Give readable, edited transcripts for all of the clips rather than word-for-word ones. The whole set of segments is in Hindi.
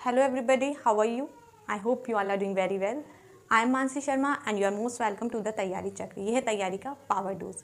Hello everybody, how are you? I hope you all are doing very well. I am Mansi Sharma and you are most welcome to the तैयारी चक्र। यह है तैयारी का पावर डोज।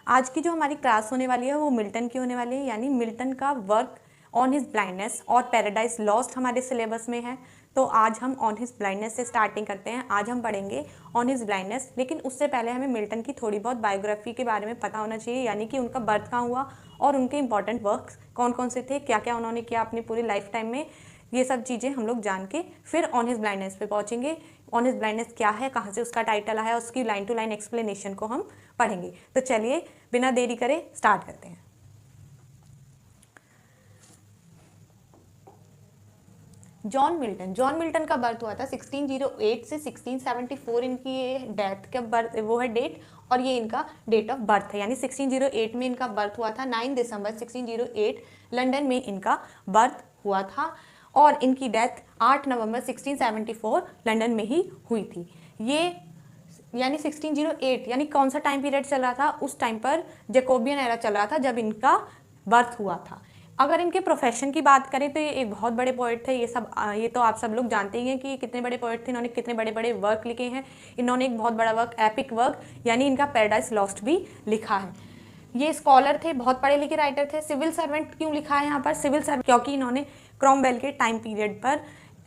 आज की जो हमारी क्लास होने वाली है वो मिल्टन की होने वाली है, यानी मिल्टन का वर्क ऑन हिज ब्लाइंडनेस और पैराडाइज लॉस्ट हमारे सिलेबस में है। तो आज हम ऑन हिज ब्लाइंडनेस से स्टार्टिंग करते हैं। आज हम पढ़ेंगे ऑन हिज ब्लाइंडनेस, लेकिन उससे पहले हमें मिल्टन की थोड़ी बहुत बायोग्राफी के बारे में पता होना चाहिए, यानी कि उनका बर्थ कहाँ हुआ और उनके इंपॉर्टेंट वर्क्स कौन कौन से थे, क्या क्या उन्होंने किया अपनी पूरी लाइफ टाइम में। ये सब चीज़ें हम लोग जान के फिर ऑन हिज ब्लाइंडनेस पे पहुंचेंगे। ऑन हिज ब्लाइंडनेस क्या है, कहाँ से उसका टाइटल आया है, उसकी लाइन टू लाइन एक्सप्लेनेशन को हम पढ़ेंगे। तो चलिए बिना देरी करे स्टार्ट करते हैं। जॉन मिल्टन का बर्थ हुआ था 1608 से 1674। इनकी ये डेथ का बर्थ वो है डेट, और ये इनका डेट ऑफ बर्थ है, यानी 1608 में इनका बर्थ हुआ था। 9 दिसंबर 1608 लंदन में इनका बर्थ हुआ था, और इनकी डेथ 8 नवंबर 1674 लंदन में ही हुई थी। ये यानी 1608 यानी कौन सा टाइम पीरियड चल रहा था, उस टाइम पर जैकोबियन एरा चल रहा था जब इनका बर्थ हुआ था। अगर इनके प्रोफेशन की बात करें तो ये एक बहुत बड़े पोएट थे। ये तो आप सब लोग जानते ही हैं कि कितने बड़े पोएट थे, इन्होंने कितने बड़े बड़े वर्क लिखे हैं। इन्होंने एक बहुत बड़ा वर्क, एपिक वर्क यानी इनका पैराडाइज लॉस्ट भी लिखा है। ये स्कॉलर थे, बहुत पढ़े लिखे राइटर थे। सिविल सर्वेंट क्यों लिखा है यहाँ पर सिविल सर्वेंट, क्योंकि इन्होंने क्रॉमवेल के टाइम पीरियड पर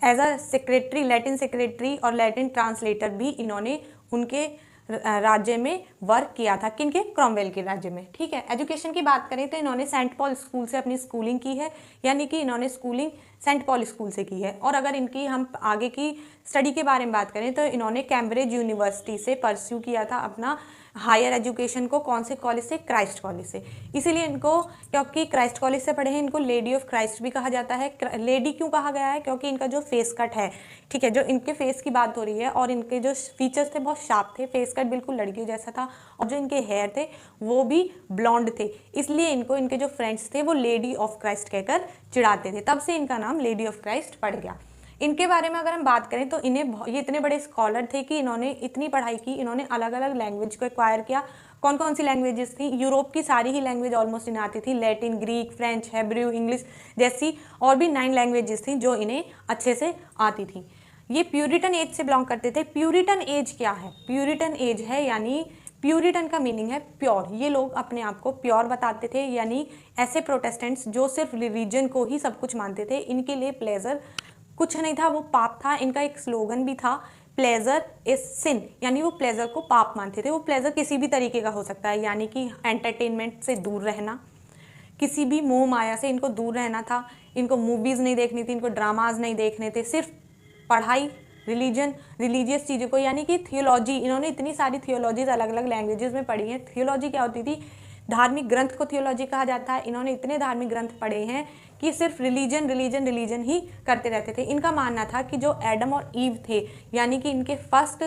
as a secretary, Latin secretary और लैटिन ट्रांसलेटर भी इन्होंने उनके राज्य में वर्क किया था। किनके? क्रॉमवेल के राज्य में। ठीक है। एजुकेशन की बात करें तो इन्होंने सेंट पॉल स्कूल से अपनी स्कूलिंग की है, यानी कि इन्होंने स्कूलिंग सेंट पॉल स्कूल से की है। और अगर इनकी हम आगे की स्टडी के बारे में बात करें तो इन्होंने कैम्ब्रिज यूनिवर्सिटी से परस्यू किया था अपना हायर एजुकेशन को। कौन से कॉलेज से? क्राइस्ट कॉलेज से। इसीलिए इनको, क्योंकि क्राइस्ट कॉलेज से पढ़े हैं, इनको लेडी ऑफ क्राइस्ट भी कहा जाता है। लेडी क्यों कहा गया है? क्योंकि इनका जो फेस कट है, ठीक है, जो इनके फेस की बात हो रही है, और इनके जो फीचर्स थे बहुत शार्प थे, फेस कट बिल्कुल लड़कियों जैसा था, और जो इनके हेयर थे वो भी ब्लॉन्ड थे। इसलिए इनको, इनके जो फ्रेंड्स थे वो लेडी ऑफ क्राइस्ट कहकर चिढ़ाते थे, तब से इनका नाम लेडी ऑफ क्राइस्ट पड़ गया। इनके बारे में अगर हम बात करें तो ये इतने बड़े स्कॉलर थे कि इन्होंने इतनी पढ़ाई की, इन्होंने अलग अलग लैंग्वेज को एक्वायर किया। कौन कौन सी लैंग्वेजेस थी? यूरोप की सारी ही लैंग्वेज ऑलमोस्ट इन्हें आती थी। Latin, Greek, French, Hebrew, English जैसी और भी 9 लैंग्वेजेस थी जो इन्हें अच्छे से आती थी। ये प्यूरिटन एज से बिलोंग करते थे। प्यूरिटन एज क्या है? प्यूरिटन एज है, यानी प्यूरिटन का मीनिंग है प्योर। ये लोग अपने आप को प्योर बताते थे, यानी ऐसे प्रोटेस्टेंट्स जो सिर्फ रिलीजन को ही सब कुछ मानते थे। इनके लिए प्लेजर कुछ नहीं था, वो पाप था। इनका एक स्लोगन भी था, प्लेजर इज सिन, यानी वो प्लेजर को पाप मानते थे। वो प्लेजर किसी भी तरीके का हो सकता है, यानी कि एंटरटेनमेंट से दूर रहना, किसी भी मोह माया से इनको दूर रहना था। इनको मूवीज़ नहीं देखनी थी, इनको ड्रामाज नहीं देखने थे, सिर्फ पढ़ाई, रिलीजन, रिलीजियस चीज़ों को, यानी कि थियोलॉजी। इन्होंने इतनी सारी थियोलॉजीज अलग अलग लैंग्वेजेस में पढ़ी हैं। थियोलॉजी क्या होती थी? धार्मिक ग्रंथ को थियोलॉजी कहा जाता है। इन्होंने इतने धार्मिक ग्रंथ पढ़े हैं कि सिर्फ रिलीजन रिलीजन रिलीजन ही करते रहते थे। इनका मानना था कि जो एडम और ईव थे, यानी कि इनके फर्स्ट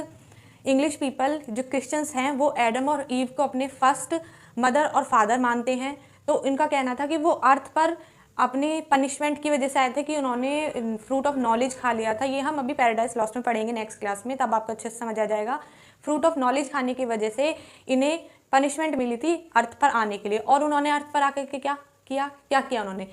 इंग्लिश पीपल जो क्रिश्चियंस हैं, वो एडम और ईव को अपने फर्स्ट मदर और फादर मानते हैं। तो इनका कहना था कि वो अर्थ पर अपने पनिशमेंट की वजह से आए थे कि उन्होंने फ्रूट ऑफ नॉलेज खा लिया था। ये हम अभी पैराडाइज लॉस्ट में पढ़ेंगे नेक्स्ट क्लास में, तब आपको अच्छे से समझ आ जाएगा। फ्रूट ऑफ नॉलेज खाने की वजह से इन्हें पनिशमेंट मिली थी अर्थ पर आने के लिए, और उन्होंने अर्थ पर आकर के क्या किया उन्होंने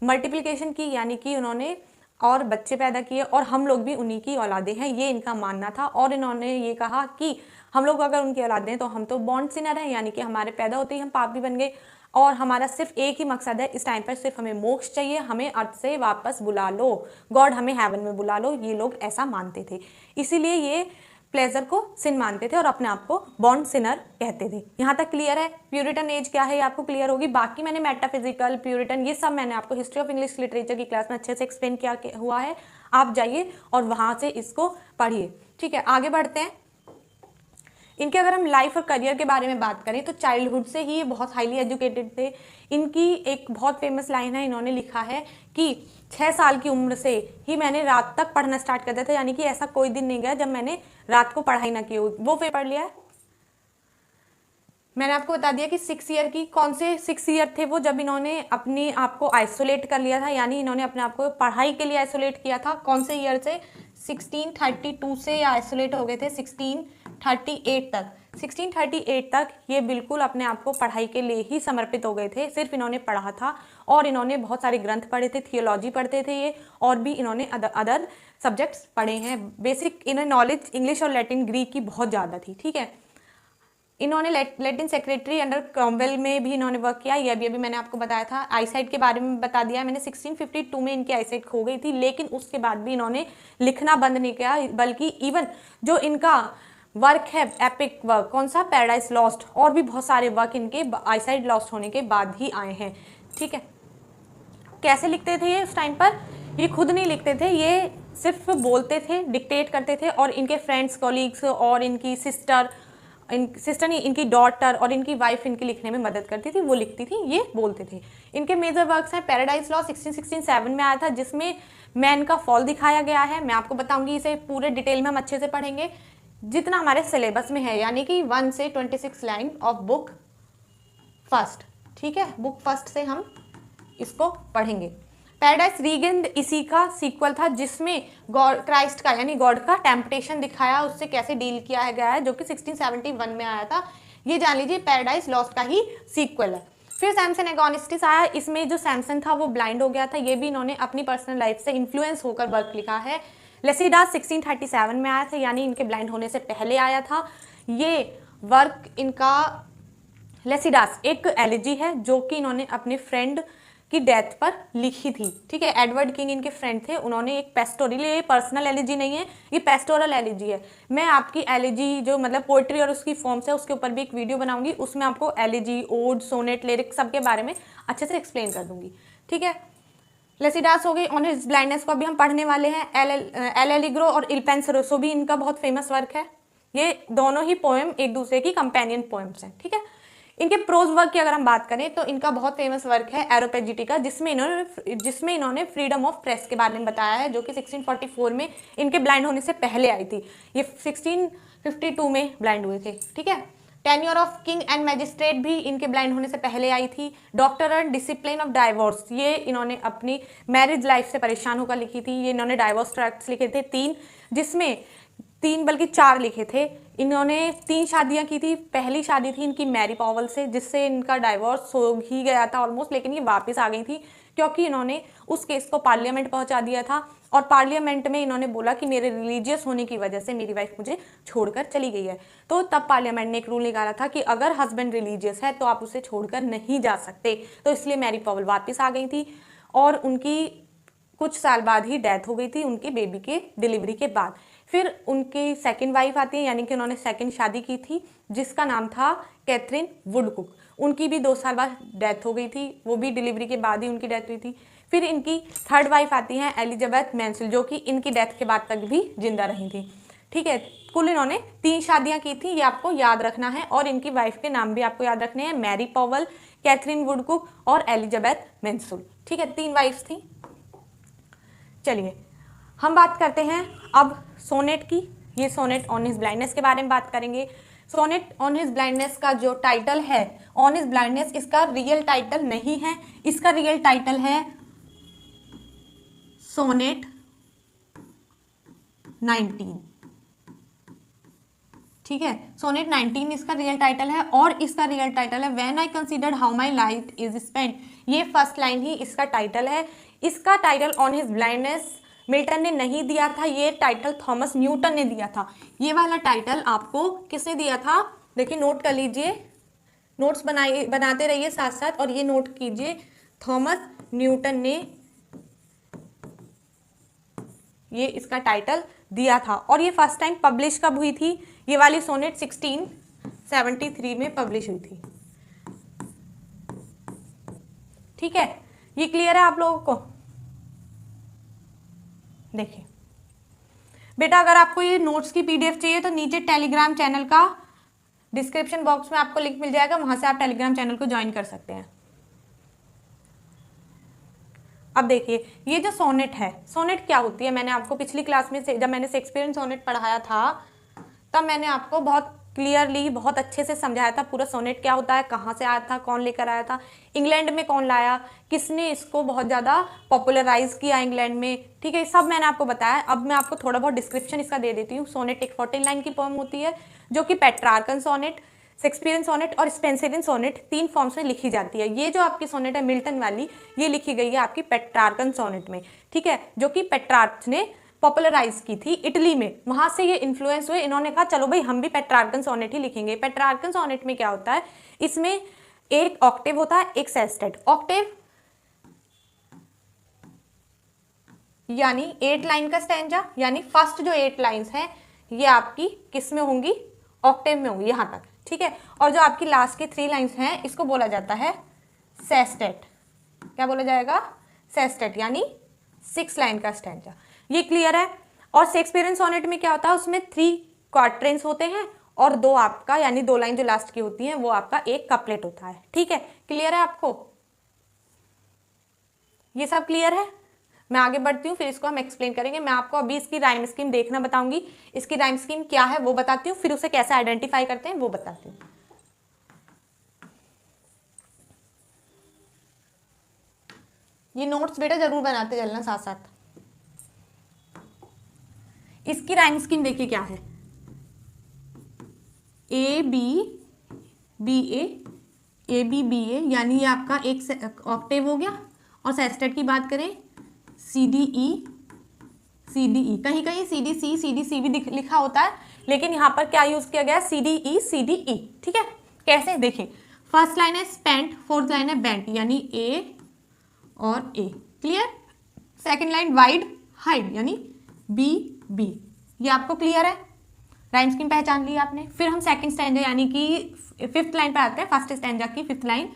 मल्टीप्लिकेशन की, यानी कि उन्होंने और बच्चे पैदा किए, और हम लोग भी उन्हीं की औलादे हैं, ये इनका मानना था। और इन्होंने ये कहा कि हम लोग अगर उनकी औलादे हैं तो हम तो बॉर्न सिनर हैं, यानी कि हमारे पैदा होते ही हम पापी बन गए, और हमारा सिर्फ एक ही मकसद है इस टाइम पर, सिर्फ हमें मोक्ष चाहिए, हमें अर्थ से वापस बुला लो, गॉड हमें हेवन में बुला लो। ये लोग ऐसा मानते थे, इसीलिए ये प्लेजर को सिन मानते थे और अपने आप को बॉर्न सिनर कहते थे। यहाँ तक क्लियर है? प्यूरिटन एज क्या है ये आपको क्लियर होगी। बाकी मैंने मेटाफिजिकल, प्यूरिटन, ये सब मैंने आपको हिस्ट्री ऑफ इंग्लिश लिटरेचर की क्लास में अच्छे से एक्सप्लेन किया हुआ है। आप जाइए और वहाँ से इसको पढ़िए। ठीक है, आगे बढ़ते हैं। इनके अगर हम लाइफ और करियर के बारे में बात करें तो चाइल्डहुड से ही ये बहुत हाईली एजुकेटेड थे। इनकी एक बहुत फेमस लाइन है, इन्होंने लिखा है कि 6 साल की उम्र से ही मैंने रात तक पढ़ना स्टार्ट कर दिया था, यानी कि ऐसा कोई दिन नहीं गया जब मैंने रात को पढ़ाई ना की हो। वो फिर पढ़ लिया है। मैंने आपको बता दिया कि 6 ईयर की, कौन से 6 ईयर थे वो, जब इन्होंने अपने आप को आइसोलेट कर लिया था, यानी इन्होंने अपने आप को पढ़ाई के लिए आइसोलेट किया था। कौन से ईयर से? 1632 से आइसोलेट हो गए थे 1638 तक। 1638 तक ये बिल्कुल अपने आप को पढ़ाई के लिए ही समर्पित हो गए थे। सिर्फ इन्होंने पढ़ा था और इन्होंने बहुत सारे ग्रंथ पढ़े थे, थियोलॉजी पढ़ते थे ये, और भी इन्होंने अदर सब्जेक्ट्स पढ़े हैं। बेसिक इन्हें नॉलेज इंग्लिश और लैटिन ग्रीक की बहुत ज़्यादा थी। ठीक है, इन्होंने लैटिन सेक्रेटरी अंडर क्रॉमवेल में भी इन्होंने वर्क किया। ये अभी मैंने आपको बताया था। आईसाइट के बारे में बता दिया मैंने। 1652 में इनकी आईसाइट खो गई थी, लेकिन उसके बाद भी इन्होंने लिखना बंद नहीं किया, बल्कि इवन जो इनका वर्क है एपिक वर्क, कौन सा, पैराडाइज लॉस्ट, और भी बहुत सारे वर्क इनके आईसाइट लॉस्ट होने के बाद ही आए हैं। ठीक है, कैसे लिखते थे ये उस टाइम पर? ये खुद नहीं लिखते थे, ये सिर्फ बोलते थे, डिक्टेट करते थे, और इनके फ्रेंड्स, कॉलीग्स और इनकी सिस्टर नहीं, इनकी डॉटर और इनकी वाइफ इनके लिखने में मदद करती थी, वो लिखती थी, ये बोलते थे। इनके मेजर वर्क्स हैं पैराडाइज लॉ 1667 में आया था, जिसमें मैन का फॉल दिखाया गया है। मैं आपको बताऊंगी, इसे पूरे डिटेल में हम अच्छे से पढ़ेंगे जितना हमारे सिलेबस में है, यानी कि 1 से 26 लाइन ऑफ बुक फर्स्ट। ठीक है, बुक फर्स्ट से हम इसको पढ़ेंगे। पैराडाइज रीगेन्ड इसी का सीक्वल था, जिसमें गॉड क्राइस्ट का यानी गॉड का टेम्पटेशन दिखाया, उससे कैसे डील किया गया है, जो कि 1671 में आया था। ये जान लीजिए पैराडाइज लॉस्ट का ही सीक्वल है। फिर सैमसन एगोनिस्टिस आया। इसमें जो सैमसन था वो ब्लाइंड हो गया था। ये भी इन्होंने अपनी पर्सनल लाइफ से इन्फ्लुएंस होकर वर्क लिखा है। लेसिडास 1637 में आया था, यानी इनके ब्लाइंड होने से पहले आया था ये वर्क इनका। लेसिडास एक एलिजी है जो कि इन्होंने अपने फ्रेंड की डेथ पर लिखी थी। ठीक है, एडवर्ड किंग इनके फ्रेंड थे, उन्होंने एक पेस्टोरल, ये पर्सनल एलिजी नहीं है, ये पेस्टोरल एलिजी है। मैं आपकी एलिजी जो मतलब पोइट्री और उसकी फॉर्म्स है उसके ऊपर भी एक वीडियो बनाऊंगी, उसमें आपको एलिजी, ओड, सोनेट, लिरिक्स सबके बारे में अच्छे से एक्सप्लेन कर दूंगी। ठीक है, लेसिडास हो गई। ऑन हिज ब्लाइंडनेस को अभी हम पढ़ने वाले हैं। एल एलिग्रो और इल पेंसरोसो भी इनका बहुत फेमस वर्क है। ये दोनों ही पोएम एक दूसरे की कंपेनियन पोएम्स हैं। ठीक है, इनके प्रोज वर्क की अगर हम बात करें तो इनका बहुत फेमस वर्क है एरोपेजिटिका, जिसमें इन्होंने फ्रीडम ऑफ प्रेस के बारे में बताया है, जो कि 1644 में इनके ब्लाइंड होने से पहले आई थी। ये 1652 में ब्लाइंड हुए थे। ठीक है, tenure of king and magistrate भी इनके ब्लाइंड होने से पहले आई थी। Doctor and discipline of divorce, ये इन्होंने अपनी मैरिज लाइफ से परेशान होकर लिखी थी। ये इन्होंने डाइवोर्स ट्रैक्ट्स लिखे थे 3, जिसमें 3 बल्कि 4 लिखे थे। इन्होंने 3 शादियां की थी। पहली शादी थी इनकी मैरी पॉवल से, जिससे इनका डाइवोर्स हो ही गया था ऑलमोस्ट, लेकिन ये वापस आ गई थी क्योंकि इन्होंने उस केस को पार्लियामेंट पहुंचा दिया था, और पार्लियामेंट में इन्होंने बोला कि मेरे रिलीजियस होने की वजह से मेरी वाइफ मुझे छोड़कर चली गई है। तो तब पार्लियामेंट ने एक रूल निकाला था कि अगर हस्बैंड रिलीजियस है तो आप उसे छोड़कर नहीं जा सकते। तो इसलिए मैरी पॉवल वापस आ गई थी, और उनकी कुछ साल बाद ही डेथ हो गई थी उनके बेबी के डिलीवरी के बाद। फिर उनकी सेकंड वाइफ आती है, यानी कि उन्होंने सेकंड शादी की थी, जिसका नाम था कैथरीन वुडकुक। उनकी भी 2 साल बाद डेथ हो गई थी, वो भी डिलीवरी के बाद ही उनकी डेथ हुई थी। फिर इनकी थर्ड वाइफ आती हैं एलिजाबेथ मेंसल, जो कि इनकी डेथ के बाद तक भी जिंदा रही थी। ठीक है, कुल इन्होंने 3 शादियां की थी, ये आपको याद रखना है, और इनकी वाइफ के नाम भी आपको याद रखने हैं, मैरी पॉवल, कैथरीन वुडकुक और एलिजाबेथ मेंसल। ठीक है, 3 वाइफ्स थी। चलिए हम बात करते हैं अब सोनेट की। ये सोनेट ऑन हिज ब्लाइंडनेस के बारे में बात करेंगे। सोनेट ऑन हिज ब्लाइंडनेस का जो टाइटल है ऑन हिज ब्लाइंडनेस, इसका रियल टाइटल नहीं है, इसका रियल टाइटल है सोनेट 19। ठीक है, सोनेट 19 इसका रियल टाइटल है, और इसका रियल टाइटल है when I considered how my life is spent. ये फर्स्ट लाइन ही इसका टाइटल है। इसका title on his blindness Milton ने नहीं दिया था, ये टाइटल थॉमस न्यूटन ने दिया था। ये वाला टाइटल आपको किसने दिया था? देखिए, नोट कर लीजिए, नोट्स बनाते रहिए साथ साथ, और ये नोट कीजिए, थॉमस न्यूटन ने ये इसका टाइटल दिया था। और ये फर्स्ट टाइम पब्लिश कब हुई थी? ये वाली सोनेट 1673 में पब्लिश हुई थी। ठीक है, ये क्लियर है आप लोगों को? देखिए बेटा, अगर आपको ये नोट्स की पीडीएफ चाहिए तो नीचे टेलीग्राम चैनल का डिस्क्रिप्शन बॉक्स में आपको लिंक मिल जाएगा, वहां से आप टेलीग्राम चैनल को ज्वाइन कर सकते हैं। अब देखिए, ये जो सोनेट है, सोनेट क्या होती है, मैंने आपको पिछली क्लास में से जब मैंने शेक्सपियरियन सोनेट पढ़ाया था तब मैंने आपको बहुत क्लियरली बहुत अच्छे से समझाया था पूरा सोनेट क्या होता है, कहाँ से आया था, कौन लेकर आया था, इंग्लैंड में कौन लाया, किसने इसको बहुत ज़्यादा पॉपुलराइज किया इंग्लैंड में, ठीक है, सब मैंने आपको बताया। अब मैं आपको थोड़ा बहुत डिस्क्रिप्शन इसका दे देती हूँ। सोनेट एक 14 लाइन की पोएम होती है जो कि पेट्रार्कन सोनेट, शेक्सपियरन सोनेट और स्पेंसरियन सोनेट 3 फॉर्म्स में लिखी जाती है। ये जो आपकी सोनेट है मिल्टन वाली, ये लिखी गई है आपकी पेट्रार्कन सोनेट में, ठीक है, जो कि पेट्रार्क ने पॉपुलराइज की थी इटली में, वहां से ये इन्फ्लुएंस हुए। इन्होंने कहा चलो भाई हम भी पेट्रार्कन सोनेट ही लिखेंगे। पेट्रार्कन सोनेट में क्या होता है, इसमें एक ऑक्टेव होता है, एक सेस्टेट। ऑक्टेव यानी 8 लाइन का स्टैंजा, यानी फर्स्ट जो 8 लाइंस हैं ये आपकी किस में होंगी, ऑक्टेव में होंगी यहां तक, ठीक है। और जो आपकी लास्ट के 3 लाइंस हैं इसको बोला जाता है सेस्टेट। क्या बोला जाएगा, सेस्टेट, यानी 6 लाइन का स्टैंजा। ये क्लियर है। और शेक्सपियरन सोनेट में क्या होता है, उसमें 3 क्वार्ट्रेंस होते हैं और 2 आपका यानी 2 लाइन जो लास्ट की होती हैं वो आपका एक कपलेट होता है, ठीक है। क्लियर है आपको, ये सब क्लियर है। मैं आगे बढ़ती हूँ, फिर इसको हम एक्सप्लेन करेंगे। मैं आपको अभी इसकी राइम स्कीम देखना बताऊंगी, इसकी राइम स्कीम क्या है वो बताती हूँ, फिर उसे कैसे आइडेंटिफाई करते हैं वो बताती हूँ। ये नोट्स बेटा जरूर बनाते चलना साथ साथ। इसकी राइम स्कीम देखिए क्या है, A B B A B B A, यानी ये आपका एक ऑक्टेव हो गया। और सेस्टेट की बात करें सी डी ई, कहीं कहीं सी डी सी भी लिखा होता है, लेकिन यहाँ पर क्या यूज किया गया, सी डी ई, ठीक है। कैसे देखिए, फर्स्ट लाइन है स्पेंट, फोर्थ लाइन है बेंट, यानी ए और A, clear. Second line wide hide, यानी बी बी, ये आपको क्लियर है। राइम स्कीम पहचान ली आपने। फिर हम सेकंड स्टैंजा यानी कि 5th लाइन पर आते हैं। फर्स्ट स्टैंजा की 5th लाइन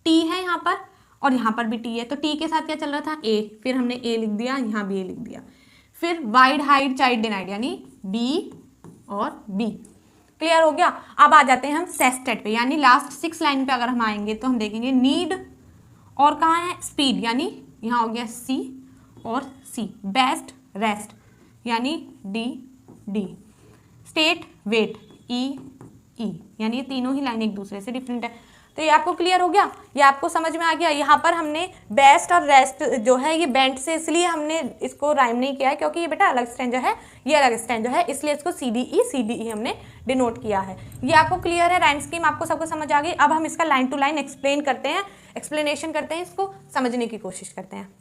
टी है यहाँ पर और यहाँ पर भी टी है, तो टी के साथ क्या चल रहा था, ए, फिर हमने ए लिख दिया, यहाँ भी ए लिख दिया। फिर वाइड हाइड चाइल्ड डिनाइड, यानी बी और बी, क्लियर हो गया। अब आ जाते हैं हम सेस्टेट पे, यानी लास्ट 6 लाइन पे अगर हम आएंगे तो हम देखेंगे नीड और कहाँ है स्पीड, यानी यहाँ हो गया सी और सी। बेस्ट रेस्ट, यानी डी डी। स्टेट वेट ई ई, यानी ये तीनों ही लाइन एक दूसरे से डिफरेंट है। तो ये आपको क्लियर हो गया, ये आपको समझ में आ गया। यहाँ पर हमने बेस्ट और रेस्ट जो है ये बेंट से इसलिए हमने इसको राइम नहीं किया है क्योंकि ये बेटा अलग स्टैंजा है, ये अलग स्टैंजा है, इसलिए इसको सी डी ई हमने डिनोट किया है। ये आपको क्लियर है, राइम स्कीम आपको सबको समझ आ गई। अब हम इसका लाइन टू लाइन एक्सप्लेन करते हैं, एक्सप्लेनेशन करते हैं, इसको समझने की कोशिश करते हैं।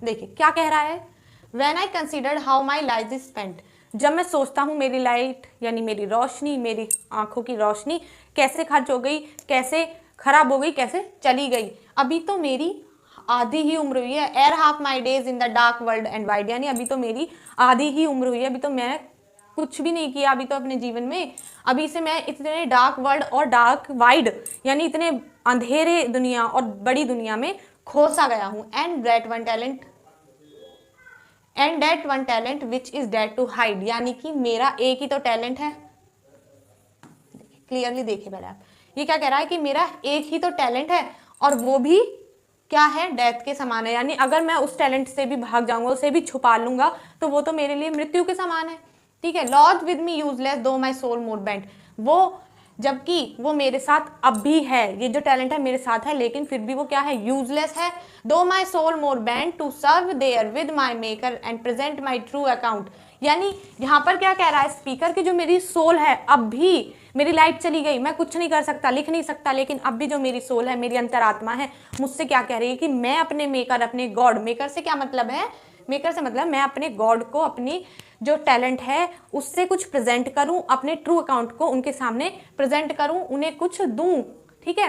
देखिए क्या कह रहा है, When I considered how my life is spent, जब मैं सोचता हूँ मेरी लाइट यानी मेरी रोशनी, मेरी आंखों की रोशनी कैसे खर्च हो गई, कैसे खराब हो गई, कैसे चली गई। अभी तो मेरी आधी ही उम्र हुई है। एर half my days in the dark world and wide, यानी अभी तो मेरी आधी ही उम्र हुई है, अभी तो मैं कुछ भी नहीं किया अभी तो अपने जीवन में। अभी से मैं इतने डार्क वर्ल्ड और डार्क वाइड यानी इतने अंधेरे दुनिया और बड़ी दुनिया में खो सा गया हूँ। And that one talent which is death to hide, यानी कि मेरा एक ही तो टैलेंट है। क्लियरली देखिए पहले आप, ये क्या कह रहा है कि मेरा एक ही तो टैलेंट है और वो भी क्या है, डेथ के समान है। यानी अगर मैं उस टैलेंट से भी भाग जाऊंगा, उसे भी छुपा लूंगा, तो वो तो मेरे लिए मृत्यु के समान है, ठीक है। लॉर्ड विद मी यूजलेस दो माई सोल मोर बेंट, वो जबकि वो मेरे साथ अब भी है, ये जो टैलेंट है मेरे साथ है, लेकिन फिर भी वो क्या है, यूजलेस है। Though my soul more bent to serve therewith my maker and present my true account, यानी यहाँ पर क्या कह रहा है स्पीकर की जो मेरी सोल है, अब भी मेरी लाइट चली गई, मैं कुछ नहीं कर सकता, लिख नहीं सकता, लेकिन अब भी जो मेरी सोल है, मेरी अंतरात्मा है, मुझसे क्या कह रही है कि मैं अपने मेकर, अपने गॉड, मेकर से क्या मतलब है, मेकर से मतलब मैं अपने गॉड को अपनी जो टैलेंट है उससे कुछ प्रेजेंट करूं, अपने ट्रू अकाउंट को उनके सामने प्रेजेंट करूं, उन्हें कुछ दूं, ठीक है।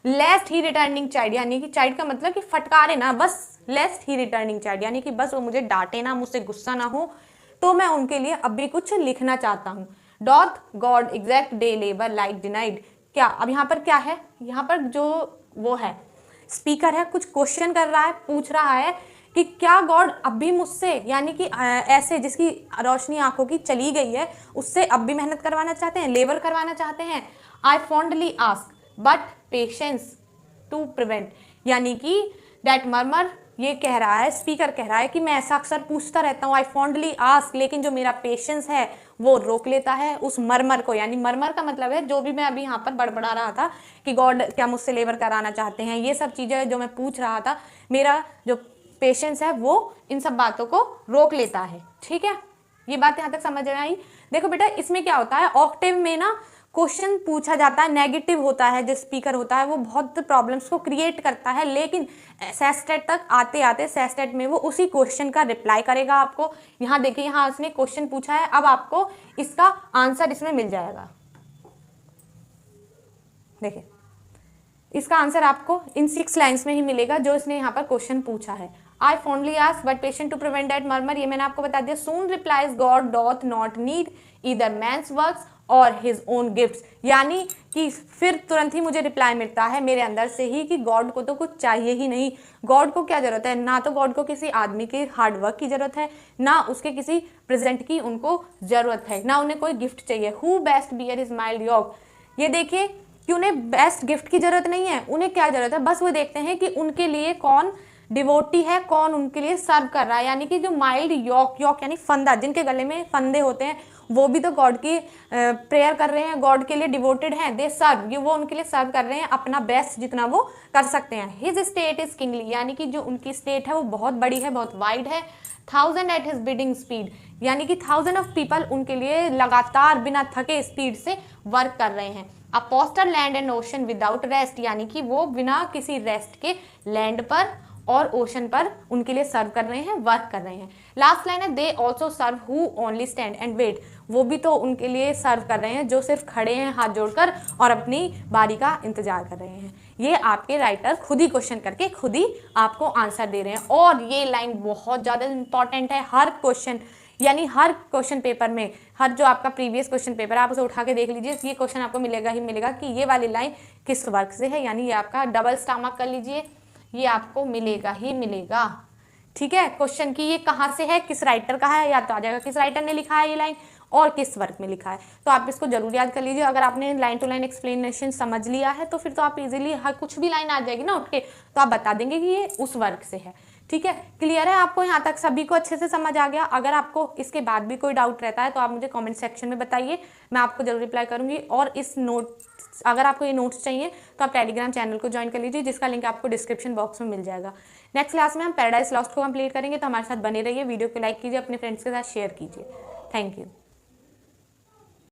लेस्ट ही रिटर्निंग चाइल्ड, यानी कि चाइल्ड का मतलब कि फटकारे ना, बस लेस्ट ही रिटर्निंग चाइल्ड, यानी कि बस वो मुझे डांटे ना, मुझसे गुस्सा ना हो, तो मैं उनके लिए अब भी कुछ लिखना चाहता हूँ। Dot God exact day labour like denied, क्या अब यहाँ पर क्या है, यहाँ पर जो वो है स्पीकर है कुछ क्वेश्चन कर रहा है, पूछ रहा है कि क्या गॉड अब भी मुझसे, यानी कि ऐसे जिसकी रोशनी आंखों की चली गई है उससे अब भी मेहनत करवाना चाहते हैं, लेबर करवाना चाहते हैं। I fondly ask but patience to prevent, यानी कि दैट मर्मर ये कह रहा है, स्पीकर कह रहा है कि मैं ऐसा अक्सर पूछता रहता हूँ, आई फॉन्डली आस्क, लेकिन जो मेरा पेशेंस है वो रोक लेता है उस मरमर को। यानी मरमर का मतलब है जो भी मैं अभी यहाँ पर बड़बड़ा रहा था कि गॉड क्या मुझसे लेबर कराना चाहते हैं, ये सब चीज़ें जो मैं पूछ रहा था, मेरा जो पेशेंस है वो इन सब बातों को रोक लेता है। ठीक है, ये बात यहाँ तक समझ में आई। देखो बेटा, इसमें क्या होता है, ऑक्टेव में ना क्वेश्चन पूछा जाता है, नेगेटिव होता है, जो स्पीकर होता है वो बहुत प्रॉब्लम्स को क्रिएट करता है, लेकिन सेस्टेट तक आते आते सेस्टेट में वो उसी क्वेश्चन का रिप्लाई करेगा आपको। यहाँ देखिए, यहाँ उसने क्वेश्चन पूछा है, अब आपको इसका आंसर इसमें मिल जाएगा। देखिए, इसका आंसर आपको इन 6 लाइन्स में ही मिलेगा जो इसने यहाँ पर क्वेश्चन पूछा है। I fondly ask but patient to prevent that murmur, ये मैंने आपको बता दिया। Soon replies God doth not need either man's works or his own gifts, यानी कि फिर तुरंत ही मुझे रिप्लाई मिलता है मेरे अंदर से ही कि गॉड को तो कुछ चाहिए ही नहीं। गॉड को क्या जरूरत है, ना तो गॉड को किसी आदमी के हार्डवर्क की जरूरत है, ना उसके किसी प्रेजेंट की उनको जरूरत है, ना उन्हें कोई गिफ्ट चाहिए। Who best bear is mild yoke, ये देखिए कि उन्हें बेस्ट गिफ्ट की जरूरत नहीं है, उन्हें क्या जरूरत है, बस वो देखते हैं कि उनके लिए कौन डिवोटी है, कौन उनके लिए सर्व कर रहा है। यानी कि जो माइल्ड यॉक, यॉक यानी फंदा, जिनके गले में फंदे होते हैं, वो भी तो गॉड की प्रेयर कर रहे हैं, गॉड के लिए डिवोटेड हैं, दे सर्व, ये वो उनके लिए सर्व कर रहे हैं अपना बेस्ट जितना वो कर सकते हैं। हिज स्टेट इज किंगली, यानी कि जो उनकी स्टेट है वो बहुत बड़ी है, बहुत वाइड है। 1000 एट हिज बिडिंग स्पीड, यानी कि 1000 ऑफ पीपल उनके लिए लगातार बिना थके स्पीड से वर्क कर रहे हैं। A poster land and ocean without rest, यानी कि वो बिना किसी रेस्ट के लैंड पर और ओशन पर उनके लिए सर्व कर रहे हैं, वर्क कर रहे हैं। लास्ट लाइन है, they also serve who only stand and wait, वो भी तो उनके लिए सर्व कर रहे हैं जो सिर्फ खड़े हैं हाथ जोड़कर और अपनी बारी का इंतजार कर रहे हैं। ये आपके राइटर खुद ही क्वेश्चन करके खुद ही आपको आंसर दे रहे हैं। और ये लाइन बहुत ज़्यादा इंपॉर्टेंट है, हर क्वेश्चन यानी हर क्वेश्चन पेपर में, हर जो आपका प्रीवियस क्वेश्चन पेपर है आप उसे उठा के देख लीजिए, ये क्वेश्चन आपको मिलेगा ही मिलेगा कि ये वाली लाइन किस वर्क से है। यानी ये आपका डबल स्टार मार्क कर लीजिए, ये आपको मिलेगा ही मिलेगा। ठीक है, क्वेश्चन की ये कहाँ से है, किस राइटर का है, याद तो आ जाएगा किस राइटर ने लिखा है ये लाइन और किस वर्क में लिखा है। तो आप इसको जरूर याद कर लीजिए। अगर आपने लाइन टू लाइन एक्सप्लेनेशन समझ लिया है तो फिर तो आप इजीली हर कुछ भी लाइन आ जाएगी ना उठ के, तो आप बता देंगे कि ये उस वर्क से है। ठीक है, क्लियर है आपको, यहाँ तक सभी को अच्छे से समझ आ गया। अगर आपको इसके बाद भी कोई डाउट रहता है तो आप मुझे कमेंट सेक्शन में बताइए, मैं आपको जरूर रिप्लाई करूँगी। और इस नोट, अगर आपको ये नोट्स चाहिए तो आप टेलीग्राम चैनल को ज्वाइन कर लीजिए, जिसका लिंक आपको डिस्क्रिप्शन बॉक्स में मिल जाएगा। नेक्स्ट क्लास में हम पैराडाइज लॉस्ट को कंप्लीट करेंगे, तो हमारे साथ बने रहिए। वीडियो को लाइक कीजिए, अपने फ्रेंड्स के साथ शेयर कीजिए। Thank you.